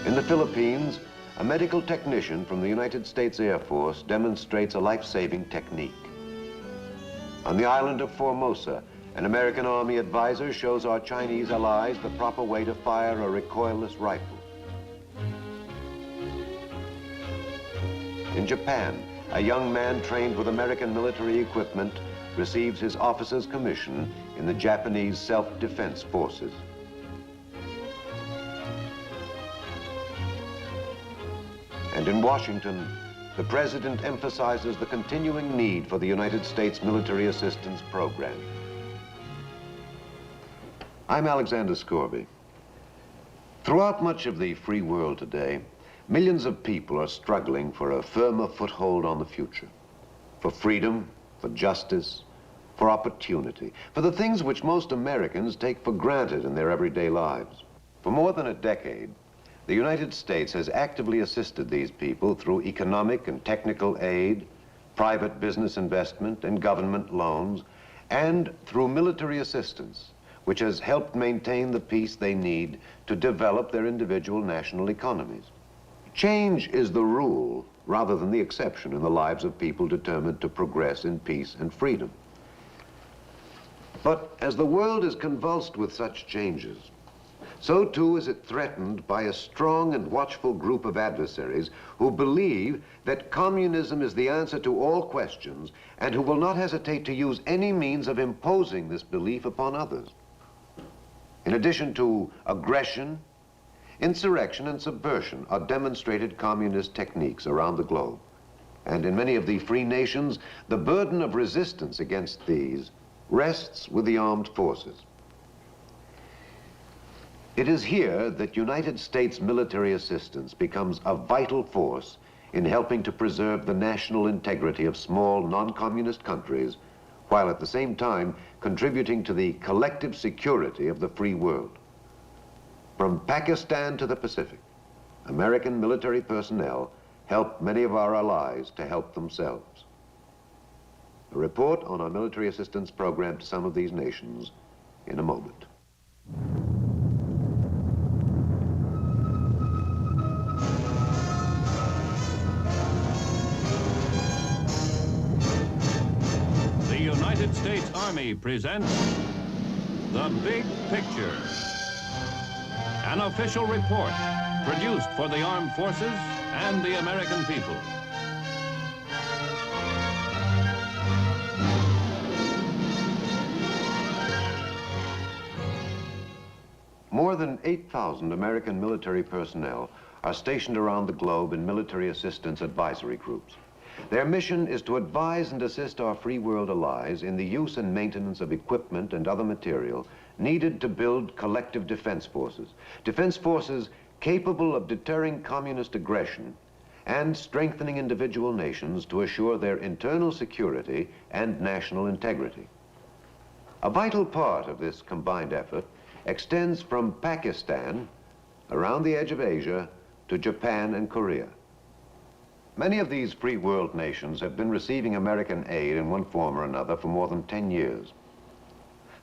In the Philippines, a medical technician from the United States Air Force demonstrates a life-saving technique. On the island of Formosa, an American Army advisor shows our Chinese allies the proper way to fire a recoilless rifle. In Japan, a young man trained with American military equipment receives his officer's commission in the Japanese Self-Defense Forces. And in Washington, the President emphasizes the continuing need for the United States Military Assistance Program. I'm Alexander Scourby. Throughout much of the free world today, millions of people are struggling for a firmer foothold on the future, for freedom, for justice, for opportunity, for the things which most Americans take for granted in their everyday lives. For more than a decade, the United States has actively assisted these people through economic and technical aid, private business investment, and government loans, and through military assistance, which has helped maintain the peace they need to develop their individual national economies. Change is the rule rather than the exception in the lives of people determined to progress in peace and freedom. But as the world is convulsed with such changes, so too is it threatened by a strong and watchful group of adversaries who believe that communism is the answer to all questions and who will not hesitate to use any means of imposing this belief upon others. In addition to aggression, insurrection and subversion are demonstrated communist techniques around the globe. And in many of the free nations, the burden of resistance against these rests with the armed forces. It is here that United States military assistance becomes a vital force in helping to preserve the national integrity of small, non-communist countries, while at the same time contributing to the collective security of the free world. From Pakistan to the Pacific, American military personnel help many of our allies to help themselves. A report on our military assistance program to some of these nations in a moment. The United States Army presents The Big Picture, an official report produced for the armed forces and the American people. More than 8,000 American military personnel are stationed around the globe in military assistance advisory groups. Their mission is to advise and assist our free world allies in the use and maintenance of equipment and other material needed to build collective defense forces capable of deterring communist aggression and strengthening individual nations to assure their internal security and national integrity. A vital part of this combined effort extends from Pakistan, around the edge of Asia, to Japan and Korea. Many of these free world nations have been receiving American aid in one form or another for more than 10 years.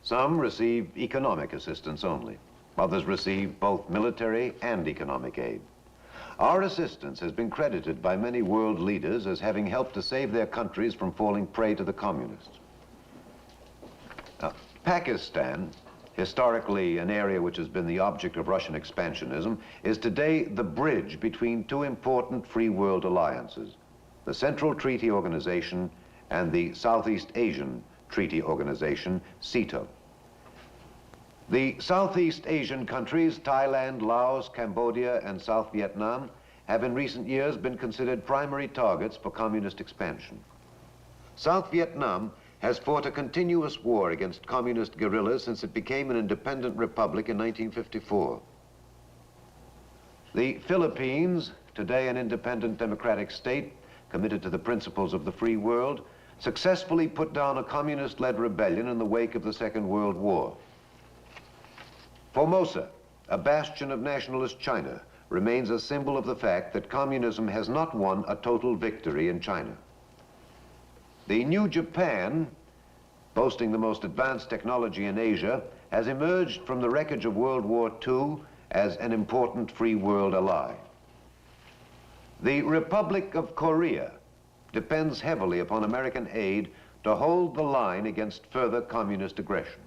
Some receive economic assistance only. Others receive both military and economic aid. Our assistance has been credited by many world leaders as having helped to save their countries from falling prey to the communists. Now, Pakistan, historically an area which has been the object of Russian expansionism, is today the bridge between two important free world alliances, the Central Treaty Organization and the Southeast Asian Treaty Organization, SEATO. The Southeast Asian countries, Thailand, Laos, Cambodia, and South Vietnam, have in recent years been considered primary targets for communist expansion. South Vietnam has fought a continuous war against communist guerrillas since it became an independent republic in 1954. The Philippines, today an independent democratic state committed to the principles of the free world, successfully put down a communist-led rebellion in the wake of the Second World War. Formosa, a bastion of nationalist China, remains a symbol of the fact that communism has not won a total victory in China. The new Japan, boasting the most advanced technology in Asia, has emerged from the wreckage of World War II as an important free world ally. The Republic of Korea depends heavily upon American aid to hold the line against further communist aggression.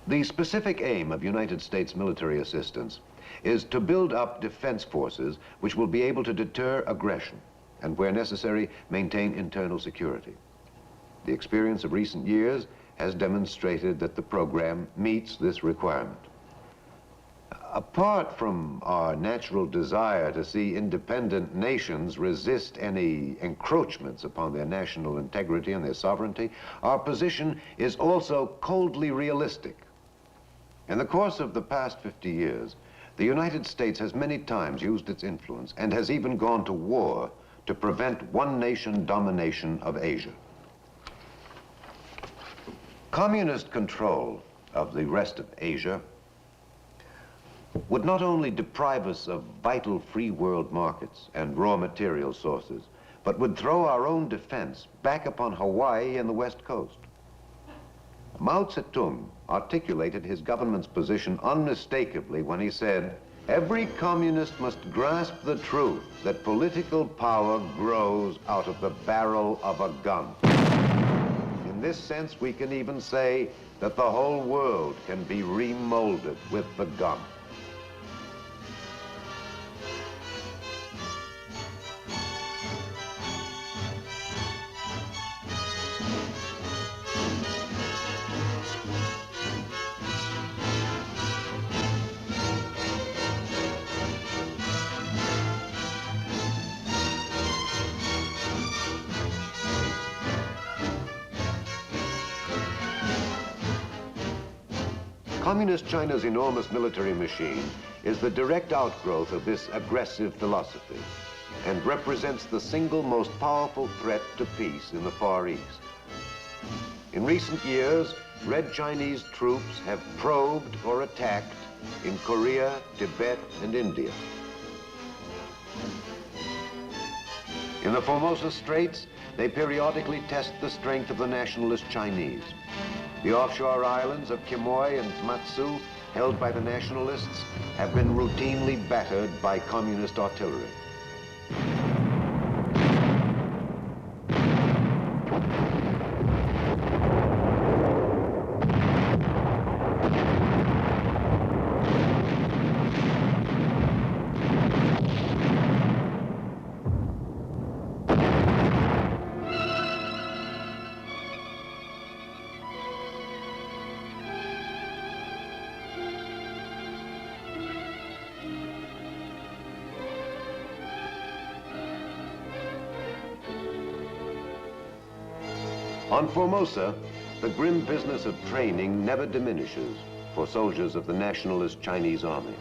The specific aim of United States military assistance is to build up defense forces which will be able to deter aggression and, where necessary, maintain internal security. The experience of recent years has demonstrated that the program meets this requirement. Apart from our natural desire to see independent nations resist any encroachments upon their national integrity and their sovereignty, our position is also coldly realistic. In the course of the past 50 years, the United States has many times used its influence and has even gone to war to prevent one-nation domination of Asia. Communist control of the rest of Asia would not only deprive us of vital free world markets and raw material sources, but would throw our own defense back upon Hawaii and the West Coast. Mao Zedong articulated his government's position unmistakably when he said, "Every communist must grasp the truth that political power grows out of the barrel of a gun." In this sense, we can even say that the whole world can be remolded with the gun. Communist China's enormous military machine is the direct outgrowth of this aggressive philosophy and represents the single most powerful threat to peace in the Far East. In recent years, Red Chinese troops have probed or attacked in Korea, Tibet, and India. In the Formosa Straits, they periodically test the strength of the nationalist Chinese. The offshore islands of Quemoy and Matsu, held by the nationalists, have been routinely battered by communist artillery. On Formosa, the grim business of training never diminishes for soldiers of the nationalist Chinese army.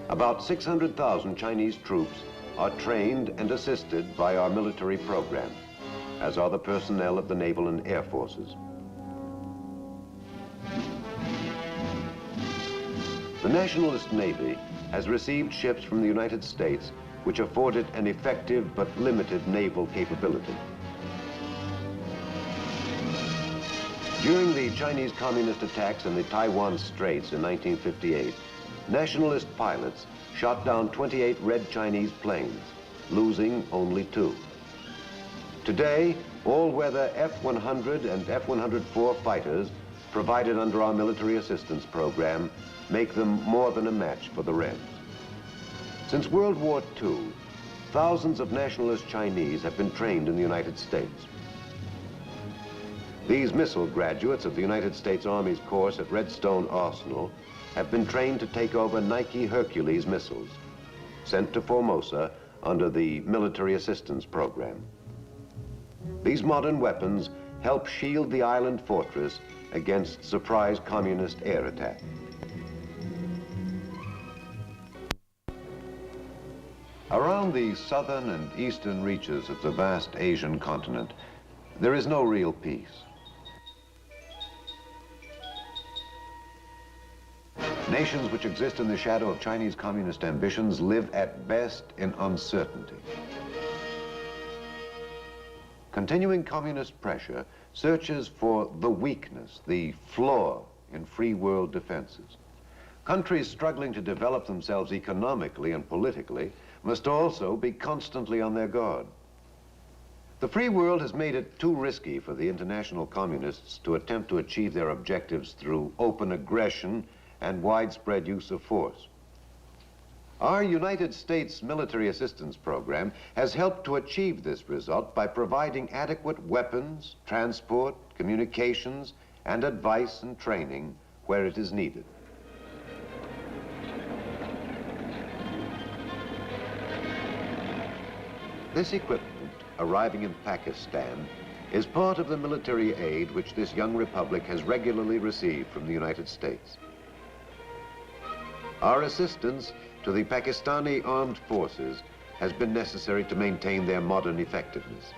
About 600,000 Chinese troops are trained and assisted by our military program, as are the personnel of the naval and air forces. The nationalist Navy has received ships from the United States which afford it an effective but limited naval capability. During the Chinese communist attacks in the Taiwan Straits in 1958, nationalist pilots shot down 28 Red Chinese planes, losing only 2. Today, all-weather F-100 and F-104 fighters provided under our military assistance program make them more than a match for the Reds. Since World War II, thousands of nationalist Chinese have been trained in the United States. These missile graduates of the United States Army's course at Redstone Arsenal have been trained to take over Nike Hercules missiles, sent to Formosa under the Military Assistance Program. These modern weapons help shield the island fortress against surprise communist air attack. Around the southern and eastern reaches of the vast Asian continent, there is no real peace. Nations which exist in the shadow of Chinese communist ambitions live at best in uncertainty. Continuing communist pressure searches for the weakness, the flaw in free world defenses. Countries struggling to develop themselves economically and politically must also be constantly on their guard. The free world has made it too risky for the international communists to attempt to achieve their objectives through open aggression and widespread use of force. Our United States military assistance program has helped to achieve this result by providing adequate weapons, transport, communications, and advice and training where it is needed. This equipment, arriving in Pakistan, is part of the military aid which this young republic has regularly received from the United States. Our assistance to the Pakistani armed forces has been necessary to maintain their modern effectiveness.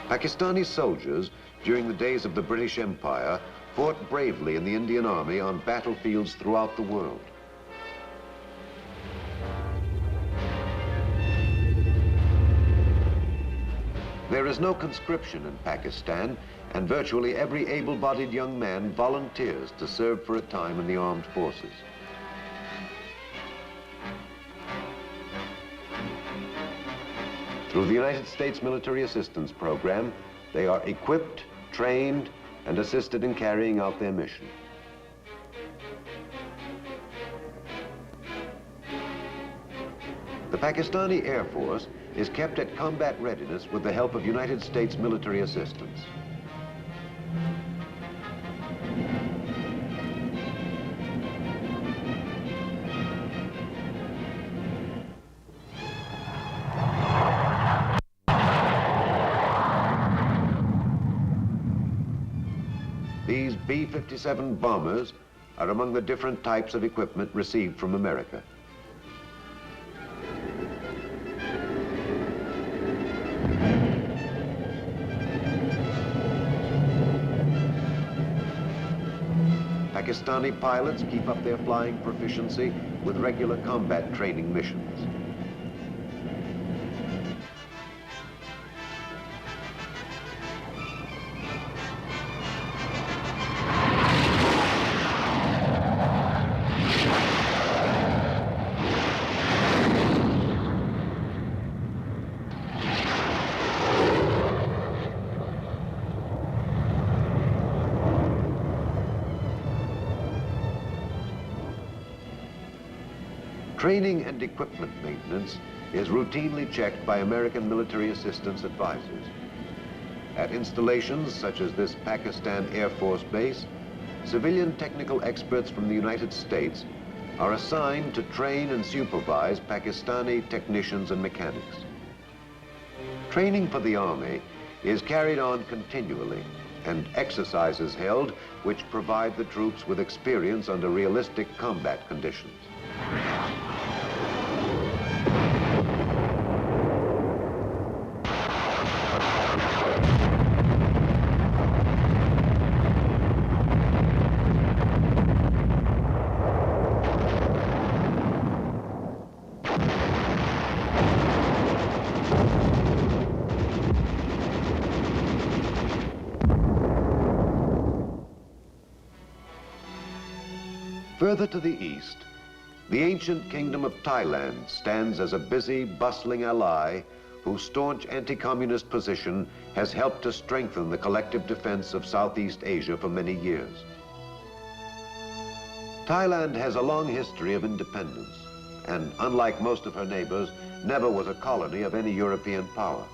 Pakistani soldiers, during the days of the British Empire, fought bravely in the Indian Army on battlefields throughout the world. There is no conscription in Pakistan, and virtually every able-bodied young man volunteers to serve for a time in the armed forces. Through the United States Military Assistance Program, they are equipped, trained, and assisted in carrying out their mission. The Pakistani Air Force is kept at combat readiness with the help of United States military assistance. These B-57 bombers are among the different types of equipment received from America. Pakistani pilots keep up their flying proficiency with regular combat training missions. Training and equipment maintenance is routinely checked by American military assistance advisors. At installations such as this Pakistan Air Force base, civilian technical experts from the United States are assigned to train and supervise Pakistani technicians and mechanics. Training for the Army is carried on continually, and exercises held which provide the troops with experience under realistic combat conditions. Further to the east, the ancient kingdom of Thailand stands as a busy, bustling ally whose staunch anti-communist position has helped to strengthen the collective defense of Southeast Asia for many years. Thailand has a long history of independence, and unlike most of her neighbors, never was a colony of any European power.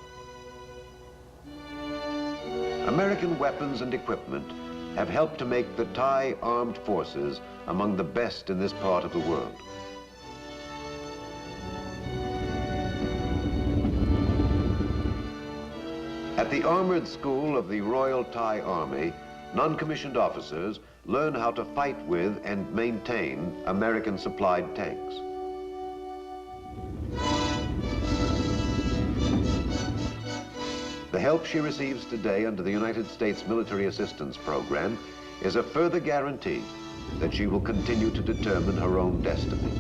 American weapons and equipment have helped to make the Thai armed forces among the best in this part of the world. At the Armored School of the Royal Thai Army, non-commissioned officers learn how to fight with and maintain American-supplied tanks. The help she receives today under the United States Military Assistance Program is a further guarantee that she will continue to determine her own destiny.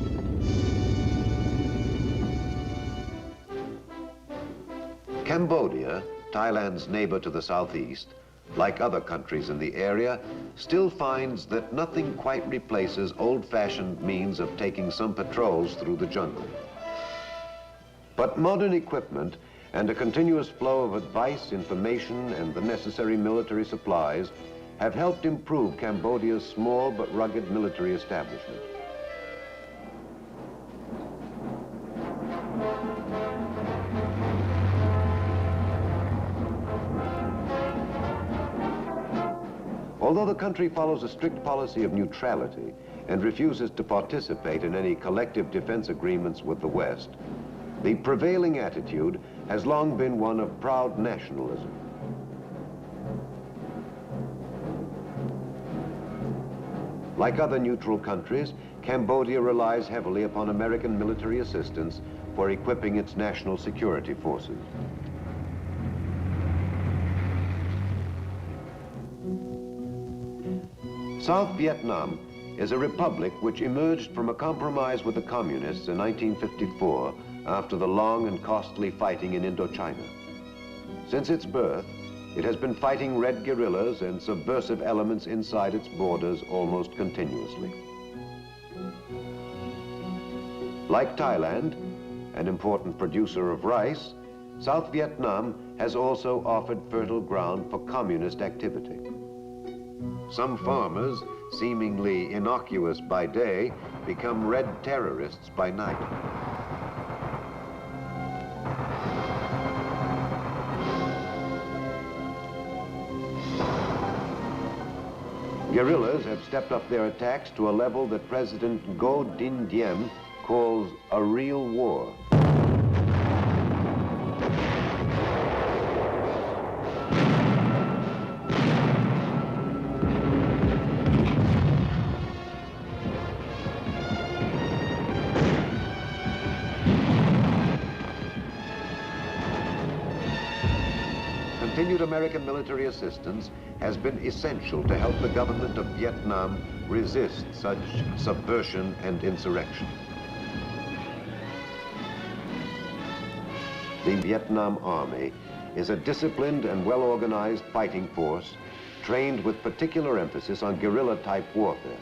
Cambodia, Thailand's neighbor to the southeast, like other countries in the area, still finds that nothing quite replaces old-fashioned means of taking some patrols through the jungle. But modern equipment and a continuous flow of advice, information, and the necessary military supplies have helped improve Cambodia's small but rugged military establishment. Although the country follows a strict policy of neutrality and refuses to participate in any collective defense agreements with the West, the prevailing attitude has long been one of proud nationalism. Like other neutral countries, Cambodia relies heavily upon American military assistance for equipping its national security forces. South Vietnam is a republic which emerged from a compromise with the communists in 1954 after the long and costly fighting in Indochina. Since its birth, it has been fighting red guerrillas and subversive elements inside its borders almost continuously. Like Thailand, an important producer of rice, South Vietnam has also offered fertile ground for communist activity. Some farmers, seemingly innocuous by day, become red terrorists by night. Guerrillas have stepped up their attacks to a level that President Ngo Dinh Diem calls a real war. Continued American military assistance has been essential to help the government of Vietnam resist such subversion and insurrection. The Vietnam Army is a disciplined and well-organized fighting force trained with particular emphasis on guerrilla-type warfare.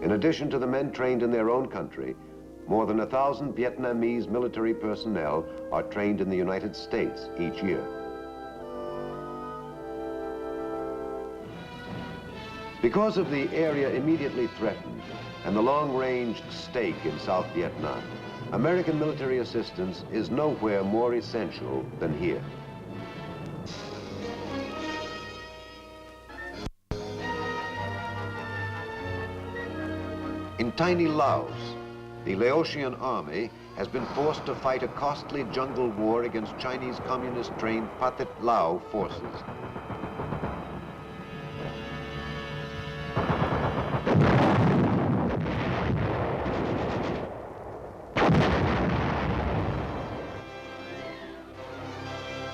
In addition to the men trained in their own country, more than 1,000 Vietnamese military personnel are trained in the United States each year. Because of the area immediately threatened and the long-range stake in South Vietnam, American military assistance is nowhere more essential than here. In tiny Laos, the Laotian army has been forced to fight a costly jungle war against Chinese communist-trained Pathet Lao forces.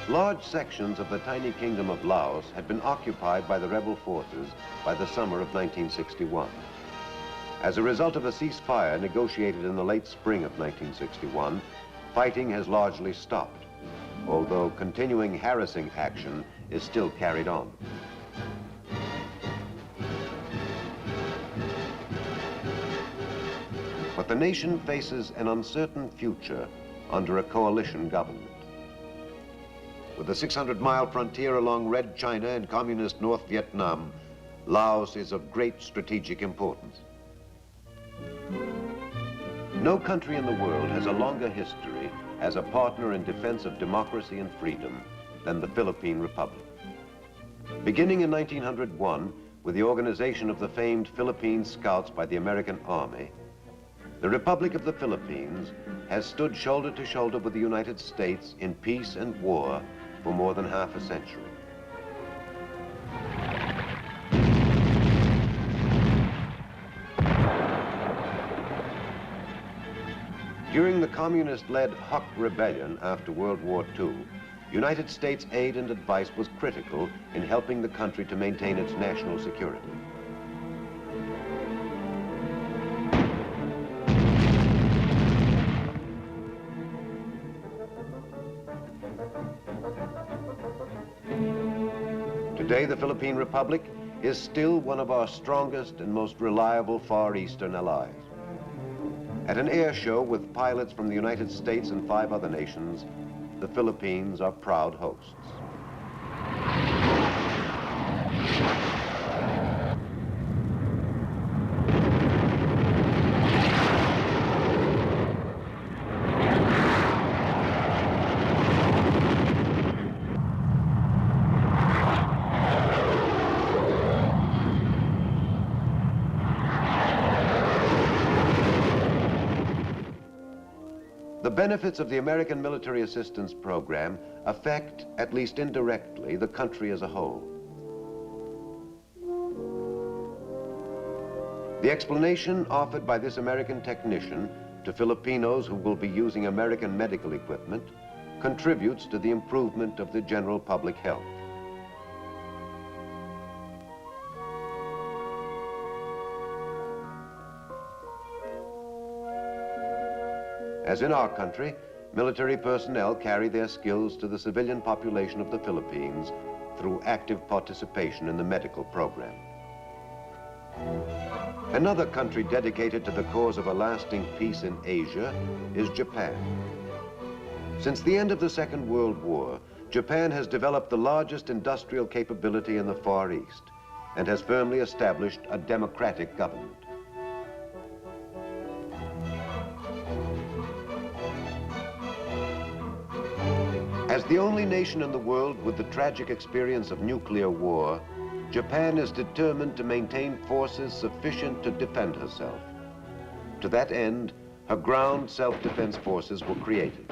Large sections of the tiny kingdom of Laos had been occupied by the rebel forces by the summer of 1961. As a result of a ceasefire negotiated in the late spring of 1961, fighting has largely stopped, although continuing harassing action is still carried on. But the nation faces an uncertain future under a coalition government. With the 600-mile frontier along Red China and communist North Vietnam, Laos is of great strategic importance. No country in the world has a longer history as a partner in defense of democracy and freedom than the Philippine Republic. Beginning in 1901, with the organization of the famed Philippine Scouts by the American Army, the Republic of the Philippines has stood shoulder to shoulder with the United States in peace and war for more than half a century. During the communist-led Huk Rebellion after World War II, United States aid and advice was critical in helping the country to maintain its national security. Today, the Philippine Republic is still one of our strongest and most reliable Far Eastern allies. At an air show with pilots from the United States and 5 other nations, the Philippines are proud hosts. The benefits of the American Military Assistance Program affect, at least indirectly, the country as a whole. The explanation offered by this American technician to Filipinos who will be using American medical equipment contributes to the improvement of the general public health. As in our country, military personnel carry their skills to the civilian population of the Philippines through active participation in the medical program. Another country dedicated to the cause of a lasting peace in Asia is Japan. Since the end of the Second World War, Japan has developed the largest industrial capability in the Far East and has firmly established a democratic government. As the only nation in the world with the tragic experience of nuclear war, Japan is determined to maintain forces sufficient to defend herself. To that end, her ground self-defense forces were created.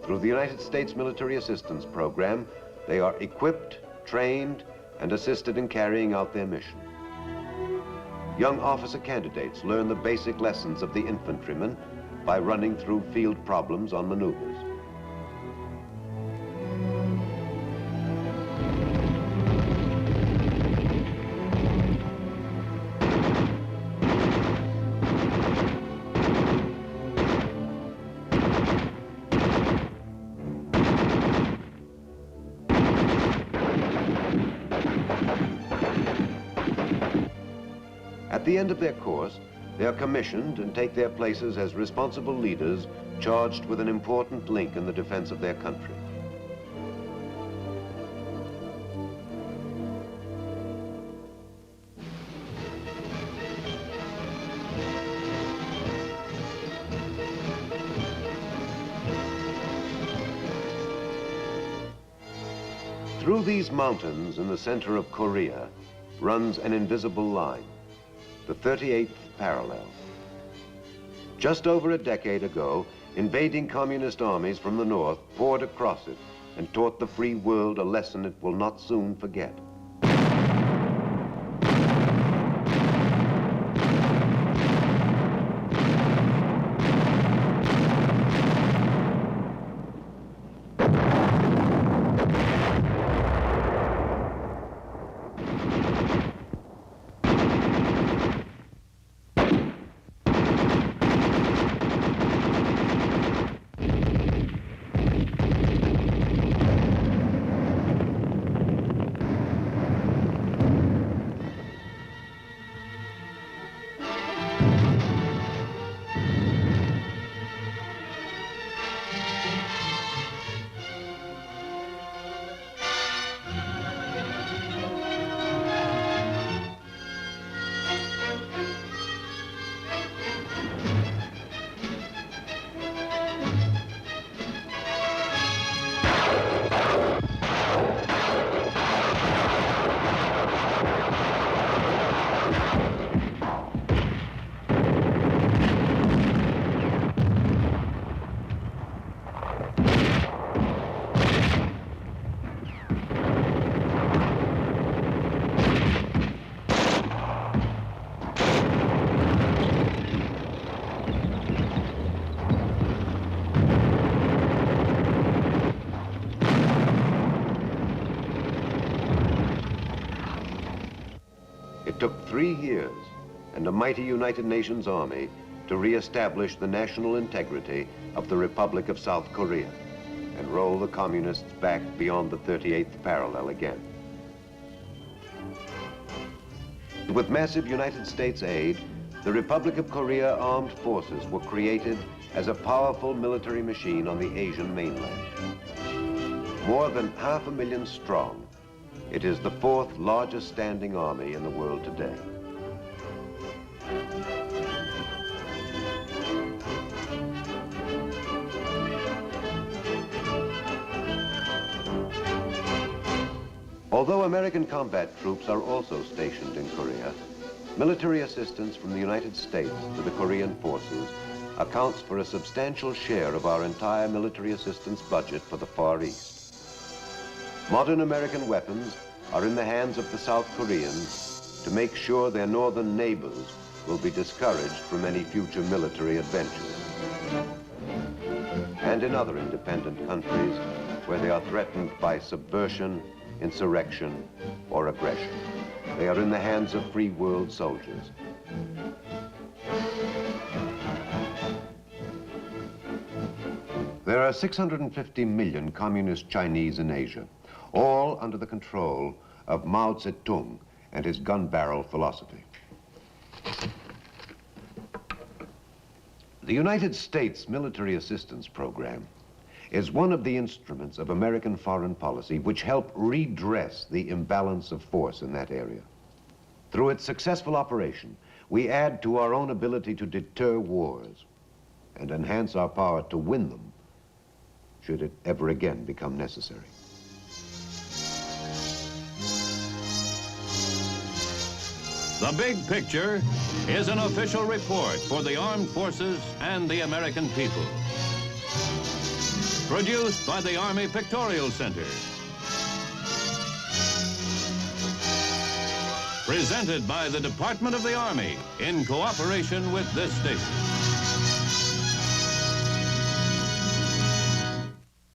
Through the United States Military Assistance Program, they are equipped, trained, and assisted in carrying out their mission. Young officer candidates learn the basic lessons of the infantryman by running through field problems on maneuvers. At the end of their course, they are commissioned and take their places as responsible leaders charged with an important link in the defense of their country. Through these mountains in the center of Korea runs an invisible line, the 38th parallel. Just over a decade ago, invading communist armies from the north poured across it and taught the free world a lesson it will not soon forget. took 3 years and a mighty United Nations Army to re-establish the national integrity of the Republic of South Korea and roll the communists back beyond the 38th parallel again. With massive United States aid, the Republic of Korea armed forces were created as a powerful military machine on the Asian mainland. More than 500,000 strong, it is the 4th largest standing army in the world today. Although American combat troops are also stationed in Korea, military assistance from the United States to the Korean forces accounts for a substantial share of our entire military assistance budget for the Far East. Modern American weapons are in the hands of the South Koreans to make sure their northern neighbors will be discouraged from any future military adventures. And in other independent countries where they are threatened by subversion, insurrection, or aggression, they are in the hands of free world soldiers. There are 650 million communist Chinese in Asia, all under the control of Mao Zedong and his gun barrel philosophy. The United States Military Assistance Program is one of the instruments of American foreign policy which help redress the imbalance of force in that area. Through its successful operation, we add to our own ability to deter wars and enhance our power to win them should it ever again become necessary. The Big Picture is an official report for the armed forces and the American people. Produced by the Army Pictorial Center. Presented by the Department of the Army in cooperation with this station.